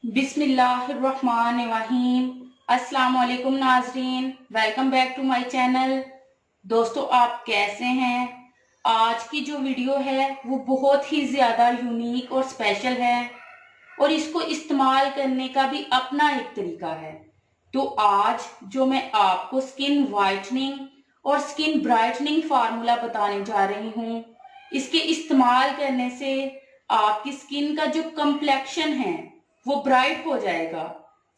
बिस्मिल्लाहिर्रहमानिर्रहीम। अस्सलाम वालेकुम नाजरीन, welcome back to my channel. दोस्तों, आप कैसे हैं? आज की जो वीडियो है वो बहुत ही ज़्यादा यूनिक और स्पेशल है और इसको इस्तेमाल करने का भी अपना एक तरीका है। तो आज जो मैं आपको स्किन वाइटनिंग और स्किन ब्राइटनिंग फार्मूला बताने जा रही हूँ, इसके इस्तेमाल करने से आपकी स्किन का जो कम्प्लेक्शन है वो ब्राइट हो जाएगा।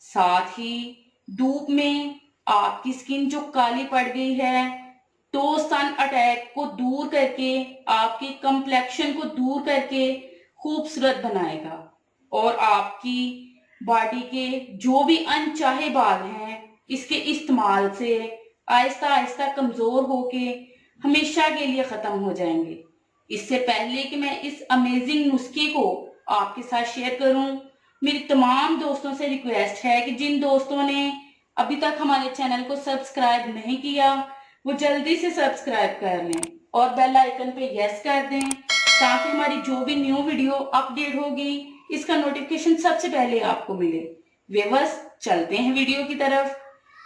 साथ ही धूप में आपकी स्किन जो काली पड़ गई है तो सन अटैक को दूर करके आपके कम्प्लेक्शन को दूर करके खूबसूरत बनाएगा और आपकी बॉडी के जो भी अनचाहे बाल हैं इसके इस्तेमाल से आहिस्ता आहिस्ता कमजोर होके हमेशा के लिए खत्म हो जाएंगे। इससे पहले कि मैं इस अमेजिंग नुस्खे को आपके साथ शेयर करूं, मेरी तमाम दोस्तों से रिक्वेस्ट है कि जिन दोस्तों ने अभी तक हमारे चैनल को सब्सक्राइब नहीं किया वो जल्दी से सब्सक्राइब कर लें और बेल आइकन पे यस कर दें ताकि हमारी जो भी न्यू वीडियो अपडेट होगी इसका नोटिफिकेशन सबसे पहले आपको मिले। व्यूअर्स, चलते हैं वीडियो की तरफ।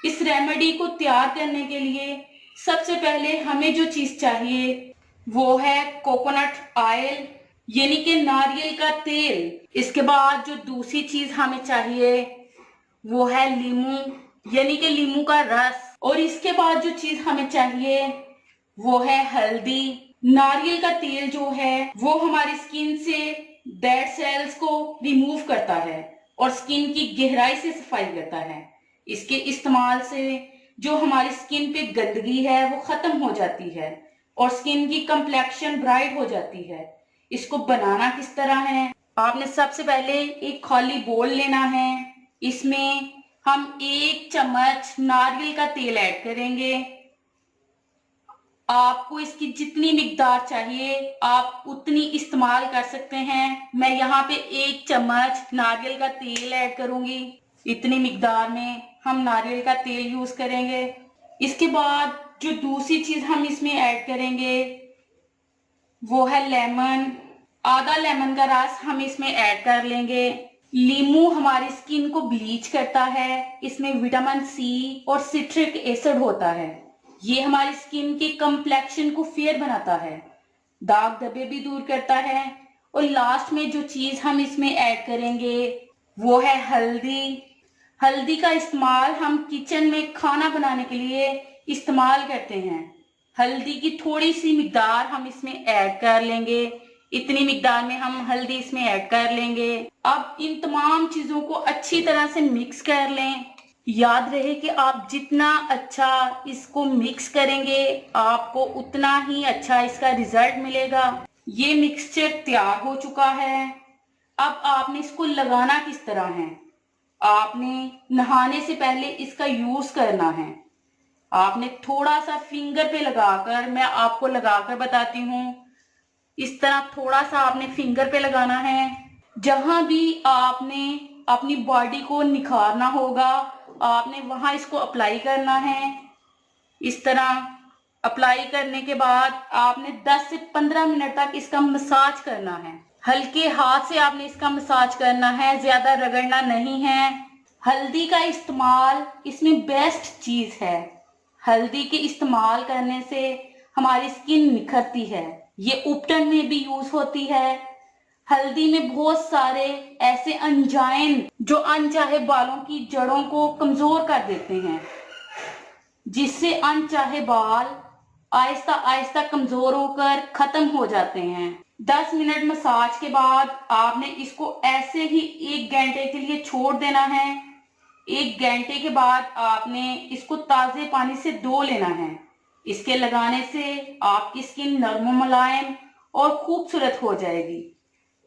इस रेमेडी को तैयार करने के लिए सबसे पहले हमें जो चीज चाहिए वो है कोकोनट ऑयल, यानी कि नारियल का तेल। इसके बाद जो दूसरी चीज हमें चाहिए वो है लीमू, यानी कि लीमू का रस। और इसके बाद जो चीज हमें चाहिए वो है हल्दी। नारियल का तेल जो है वो हमारी स्किन से डेड सेल्स को रिमूव करता है और स्किन की गहराई से सफाई करता है। इसके इस्तेमाल से जो हमारी स्किन पे गंदगी है वो खत्म हो जाती है और स्किन की कंप्लेक्शन ब्राइट हो जाती है। इसको बनाना किस तरह है, आपने सबसे पहले एक खाली बोल लेना है। इसमें हम 1 चम्मच नारियल का तेल ऐड करेंगे। आपको इसकी जितनी मिकदार चाहिए आप उतनी इस्तेमाल कर सकते हैं। मैं यहाँ पे 1 चम्मच नारियल का तेल ऐड करूंगी। इतनी मिकदार में हम नारियल का तेल यूज करेंगे। इसके बाद जो दूसरी चीज हम इसमें ऐड करेंगे वो है लेमन। आधा लेमन का रस हम इसमें ऐड कर लेंगे। लीमू हमारी स्किन को ब्लीच करता है, इसमें विटामिन सी और सिट्रिक एसिड होता है। ये हमारी स्किन के कम्प्लेक्शन को फेयर बनाता है, दाग धब्बे भी दूर करता है। और लास्ट में जो चीज हम इसमें ऐड करेंगे वो है हल्दी। हल्दी का इस्तेमाल हम किचन में खाना बनाने के लिए इस्तेमाल करते हैं। हल्दी की थोड़ी सी मिकदार हम इसमें ऐड कर लेंगे। इतनी मिकदार में हम हल्दी इसमें ऐड कर लेंगे। अब इन तमाम चीजों को अच्छी तरह से मिक्स कर लें। याद रहे कि आप जितना अच्छा इसको मिक्स करेंगे आपको उतना ही अच्छा इसका रिजल्ट मिलेगा। ये मिक्सचर तैयार हो चुका है। अब आपने इसको लगाना किस तरह है, आपने नहाने से पहले इसका यूज करना है। आपने थोड़ा सा फिंगर पे लगाकर, मैं आपको लगाकर बताती हूँ, इस तरह थोड़ा सा आपने फिंगर पे लगाना है। जहां भी आपने अपनी बॉडी को निखारना होगा आपने वहां इसको अप्लाई करना है। इस तरह अप्लाई करने के बाद आपने 10 से 15 मिनट तक इसका मसाज करना है। हल्के हाथ से आपने इसका मसाज करना है, ज्यादा रगड़ना नहीं है। हल्दी का इस्तेमाल इसमें बेस्ट चीज है। हल्दी के इस्तेमाल करने से हमारी स्किन निखरती है। ये उपटन में भी यूज होती है। हल्दी में बहुत सारे ऐसे एंजाइम जो अनचाहे बालों की जड़ों को कमजोर कर देते हैं, जिससे अनचाहे बाल आहिस्ता आहिस्ता कमजोर होकर खत्म हो जाते हैं। 10 मिनट मसाज के बाद आपने इसको ऐसे ही 1 घंटे के लिए छोड़ देना है। 1 घंटे के बाद आपने इसको ताजे पानी से धो लेना है। इसके लगाने से आपकी स्किन नरम मुलायम और खूबसूरत हो जाएगी।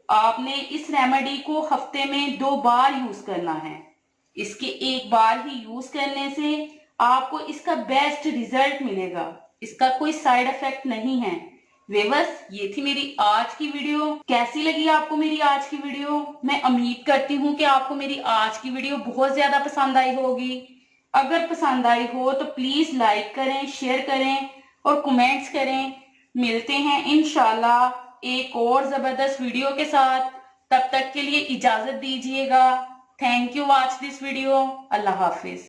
आपने इस रेमेडी को हफ्ते में 2 बार यूज करना है। इसके एक बार ही यूज करने से आपको इसका बेस्ट रिजल्ट मिलेगा। इसका कोई साइड इफेक्ट नहीं है। व्यूअर्स, ये थी मेरी आज की वीडियो। कैसी लगी आपको मेरी आज की वीडियो? मैं उम्मीद करती हूँ कि आपको मेरी आज की वीडियो बहुत ज्यादा पसंद आई होगी। अगर पसंद आई हो तो प्लीज लाइक करें, शेयर करें और कमेंट्स करें। मिलते हैं इंशाल्लाह एक और जबरदस्त वीडियो के साथ। तब तक के लिए इजाजत दीजिएगा। Thank you watch this video. Allah Hafiz.